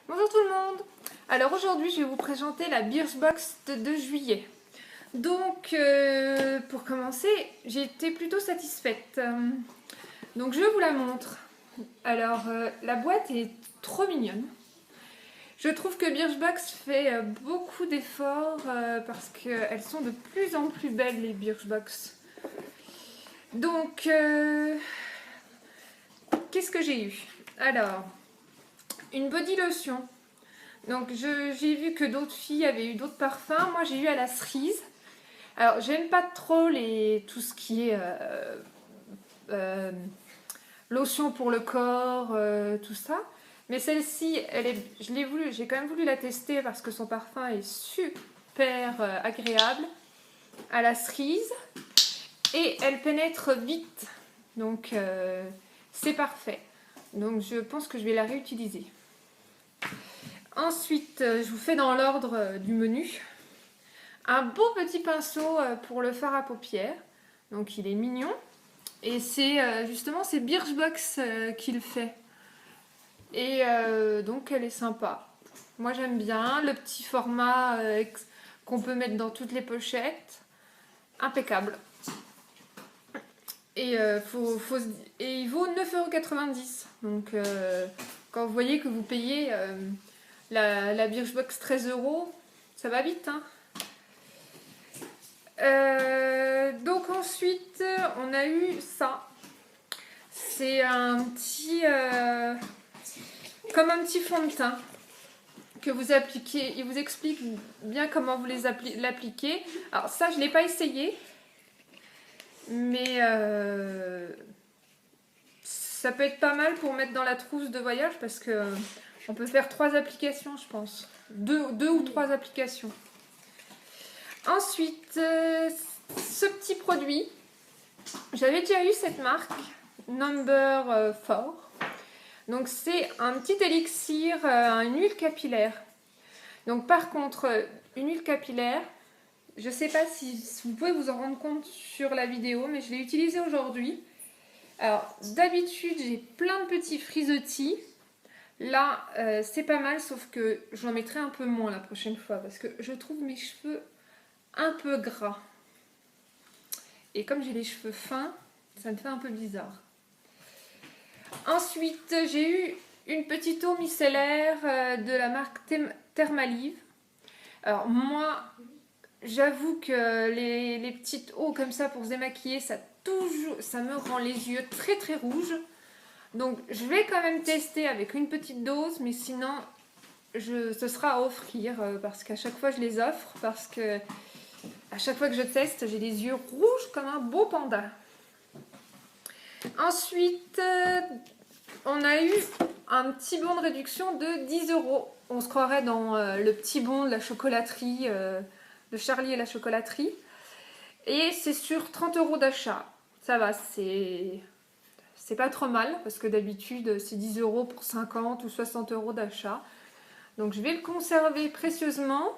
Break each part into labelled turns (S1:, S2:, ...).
S1: Bonjour tout le monde. Alors aujourd'hui je vais vous présenter la Birchbox de juillet. Donc pour commencer, j'ai été plutôt satisfaite. Donc je vous la montre. Alors la boîte est trop mignonne. Je trouve que Birchbox fait beaucoup d'efforts parce qu'elles sont de plus en plus belles les Birchbox. Donc qu'est-ce que j'ai eu? Alors une body lotion. Donc j'ai vu que d'autres filles avaient eu d'autres parfums. Moi j'ai eu à la cerise. Alors j'aime pas trop tout ce qui est lotion pour le corps, tout ça. Mais celle-ci, j'ai quand même voulu la tester parce que son parfum est super agréable à la cerise. Et elle pénètre vite. Donc c'est parfait. Donc je pense que je vais la réutiliser. Ensuite, je vous fais dans l'ordre du menu. Un beau petit pinceau pour le fard à paupières. Donc il est mignon. Et c'est justement c'est Birchbox qui le fait. Et donc elle est sympa. Moi j'aime bien le petit format qu'on peut mettre dans toutes les pochettes. Impeccable. Et, et il vaut 9,90 €. Donc quand vous voyez que vous payez la Birchbox 13 €, ça va vite, hein. Donc ensuite on a eu ça. C'est un petit comme un petit fond de teint que vous appliquez. Il vous explique bien comment vous l'appliquez. Alors ça je ne l'ai pas essayé, mais ça peut être pas mal pour mettre dans la trousse de voyage parce que on peut faire 3 applications, je pense. 2 ou 3 applications. Ensuite, ce petit produit, j'avais déjà eu cette marque, Number 4. Donc c'est un petit élixir, une huile capillaire. Donc par contre, une huile capillaire, je ne sais pas si vous pouvez vous en rendre compte sur la vidéo, mais je l'ai utilisée aujourd'hui. Alors d'habitude, j'ai plein de petits frisottis. Là, c'est pas mal, sauf que j'en mettrai un peu moins la prochaine fois parce que je trouve mes cheveux un peu gras. Et comme j'ai les cheveux fins, ça me fait un peu bizarre. Ensuite, j'ai eu une petite eau micellaire de la marque Thermalive. Alors moi, j'avoue que les petites eaux comme ça pour se démaquiller, ça me rend les yeux très très rouges. Donc je vais quand même tester avec une petite dose, mais sinon ce sera à offrir parce qu'à chaque fois je les offre parce que à chaque fois que je teste, j'ai les yeux rouges comme un beau panda. Ensuite, on a eu un petit bon de réduction de 10 €. On se croirait dans le petit bon de la chocolaterie, de Charlie et la chocolaterie. Et c'est sur 30 € d'achat. Ça va, c'est pas trop mal parce que d'habitude c'est 10 € pour 50 ou 60 € d'achat. Donc je vais le conserver précieusement.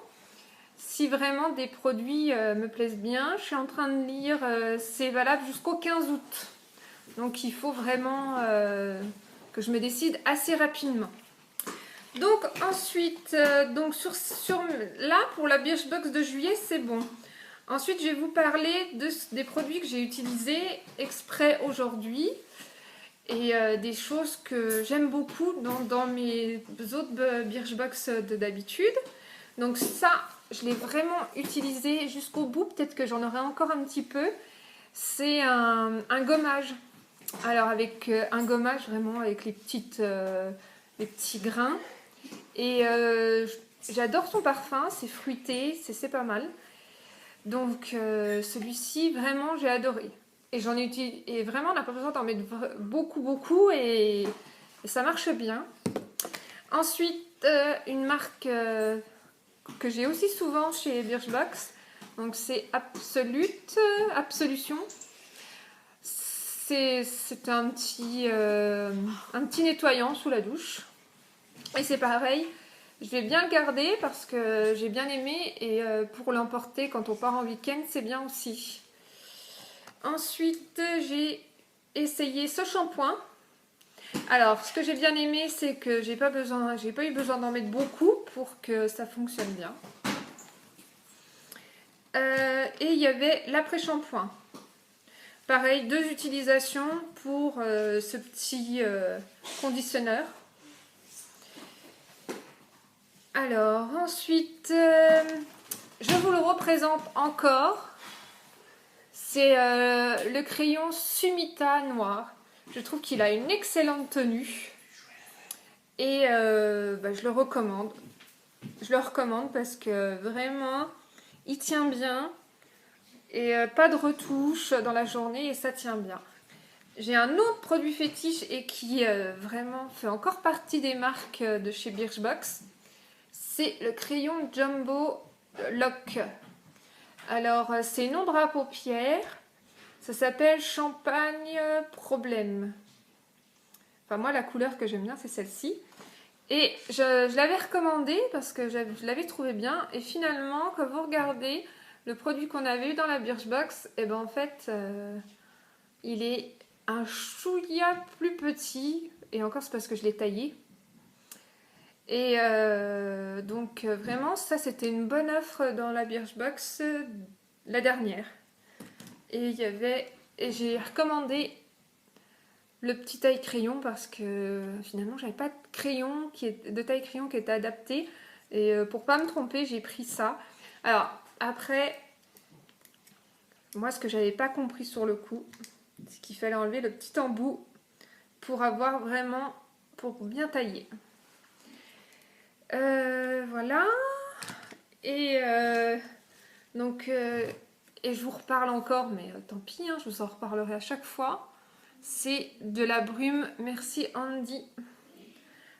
S1: Si vraiment des produits me plaisent bien, je suis en train de lire, c'est valable jusqu'au 15 août. Donc il faut vraiment que je me décide assez rapidement. Donc ensuite, donc là pour la Birchbox de juillet, c'est bon. Ensuite, je vais vous parler des produits que j'ai utilisés exprès aujourd'hui et des choses que j'aime beaucoup dans mes autres Birchbox d'habitude. Donc ça, je l'ai vraiment utilisé jusqu'au bout, peut-être que j'en aurai encore un petit peu. C'est un gommage. Alors avec un gommage vraiment avec les petits grains. Et j'adore son parfum, c'est fruité, c'est pas mal. Donc celui-ci, vraiment, j'ai adoré. Et j'en ai utilisé, et vraiment, on n'a pas besoin d'en mettre beaucoup et ça marche bien. Ensuite, une marque que j'ai aussi souvent chez Birchbox, donc c'est Absolution. C'est un petit nettoyant sous la douche. Et c'est pareil, je vais bien le garder parce que j'ai bien aimé et pour l'emporter quand on part en week-end, c'est bien aussi. Ensuite, j'ai essayé ce shampoing. Alors, ce que j'ai bien aimé, c'est que j'ai pas eu besoin d'en mettre beaucoup pour que ça fonctionne bien. Et il y avait l'après-shampoing. Pareil, 2 utilisations pour ce petit conditionneur. Alors, ensuite, je vous le représente encore. C'est le crayon Sumita noir. Je trouve qu'il a une excellente tenue. Et je le recommande. Je le recommande parce que vraiment, il tient bien. Et pas de retouche dans la journée et ça tient bien. J'ai un autre produit fétiche et qui vraiment fait encore partie des marques de chez Birchbox. C'est le crayon Jumbo Lock. Alors, c'est une ombre à paupières. Ça s'appelle Champagne Problème. Enfin, moi, la couleur que j'aime bien, c'est celle-ci. Et je l'avais recommandé parce que je l'avais trouvé bien. Et finalement, quand vous regardez le produit qu'on avait eu dans la Birchbox, et ben en fait, il est un chouïa plus petit. Et encore, c'est parce que je l'ai taillé. Et donc, vraiment, ça, c'était une bonne offre dans la Birchbox la dernière. Et j'ai recommandé le petit taille crayon parce que finalement j'avais pas de crayon de taille crayon qui était adapté et pour pas me tromper j'ai pris ça. Alors après moi ce que j'avais pas compris sur le coup c'est qu'il fallait enlever le petit embout pour avoir vraiment pour bien tailler. Voilà et donc et je vous reparle encore mais tant pis hein, je vous en reparlerai à chaque fois. C'est de la brume Merci Andy.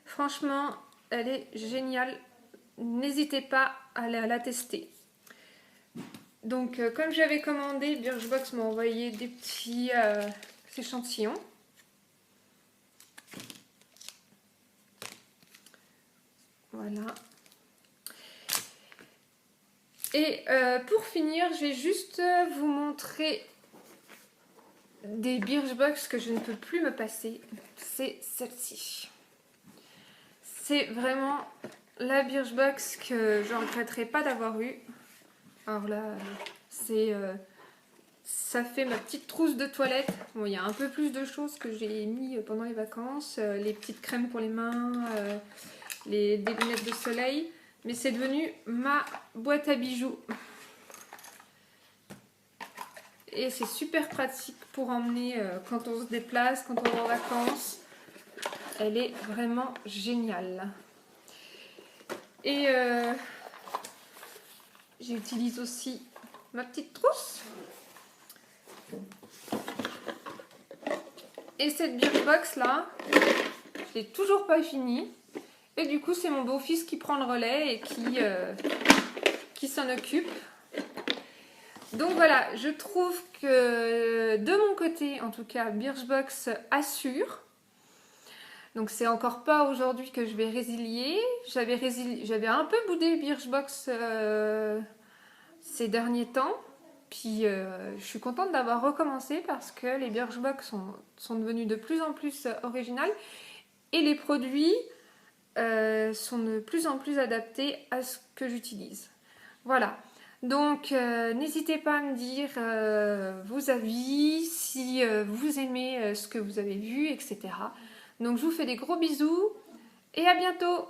S1: Franchement, elle est géniale. N'hésitez pas à la tester. Donc, comme j'avais commandé, Birchbox m'a envoyé des petits échantillons. Voilà. Et pour finir, je vais juste vous montrer des Birchbox que je ne peux plus me passer. C'est celle-ci. C'est vraiment la Birchbox que je ne regretterai pas d'avoir eue. Alors là, ça fait ma petite trousse de toilette. Bon, il y a un peu plus de choses que j'ai mis pendant les vacances. Les petites crèmes pour les mains, des lunettes de soleil. Mais c'est devenu ma boîte à bijoux. Et c'est super pratique pour emmener quand on se déplace, quand on va en vacances. Elle est vraiment géniale. Et j'utilise aussi ma petite trousse. Et cette Birchbox là, je l'ai toujours pas finie. Et du coup, c'est mon beau-fils qui prend le relais et qui s'en occupe. Donc voilà, je trouve que de mon côté, en tout cas, Birchbox assure. Donc c'est encore pas aujourd'hui que je vais résilier. J'avais un peu boudé Birchbox ces derniers temps. Puis je suis contente d'avoir recommencé parce que les Birchbox sont devenus de plus en plus originales. Et les produits sont de plus en plus adaptés à ce que j'utilise. Voilà. Donc n'hésitez pas à me dire vos avis, si vous aimez ce que vous avez vu, etc. Donc je vous fais des gros bisous et à bientôt!